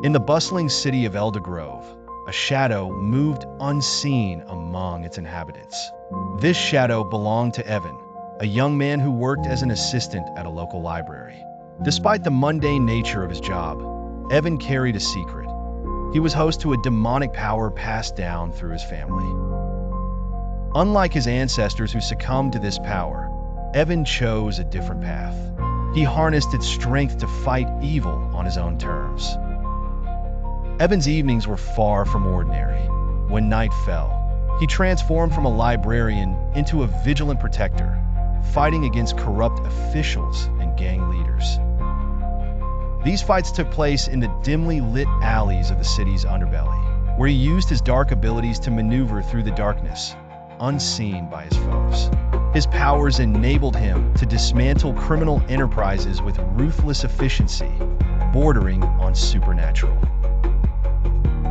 In the bustling city of Elder Grove, a shadow moved unseen among its inhabitants. This shadow belonged to Evan, a young man who worked as an assistant at a local library. Despite the mundane nature of his job, Evan carried a secret. He was host to a demonic power passed down through his family. Unlike his ancestors who succumbed to this power, Evan chose a different path. He harnessed its strength to fight evil on his own terms. Evan's evenings were far from ordinary. When night fell, he transformed from a librarian into a vigilant protector, fighting against corrupt officials and gang leaders. These fights took place in the dimly lit alleys of the city's underbelly, where he used his dark abilities to maneuver through the darkness, unseen by his foes. His powers enabled him to dismantle criminal enterprises with ruthless efficiency, bordering on supernatural.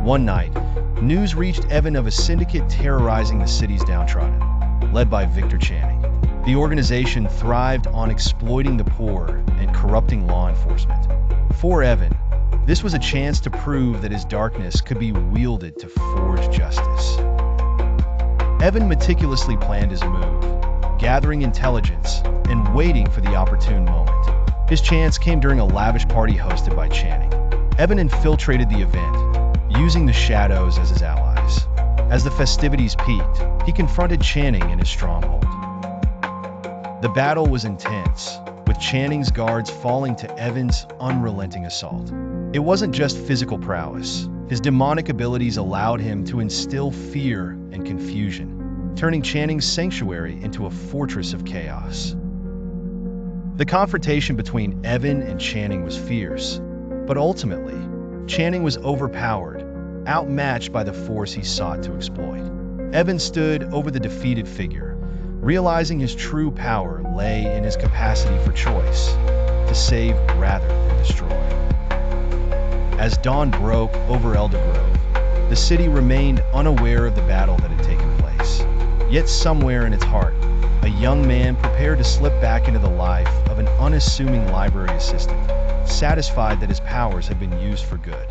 One night, news reached Evan of a syndicate terrorizing the city's downtrodden, led by Victor Channing. The organization thrived on exploiting the poor and corrupting law enforcement. For Evan, this was a chance to prove that his darkness could be wielded to forge justice. Evan meticulously planned his move, gathering intelligence and waiting for the opportune moment. His chance came during a lavish party hosted by Channing. Evan infiltrated the event, using the shadows as his allies. As the festivities peaked, he confronted Channing in his stronghold. The battle was intense, with Channing's guards falling to Evan's unrelenting assault. It wasn't just physical prowess. His demonic abilities allowed him to instill fear and confusion, turning Channing's sanctuary into a fortress of chaos. The confrontation between Evan and Channing was fierce, but ultimately, Channing was overpowered, outmatched by the force he sought to exploit. Evan stood over the defeated figure, realizing his true power lay in his capacity for choice, to save rather than destroy. As dawn broke over Elder Grove, the city remained unaware of the battle that had taken place. Yet somewhere in its heart, a young man prepared to slip back into the life of an unassuming library assistant, satisfied that his powers had been used for good.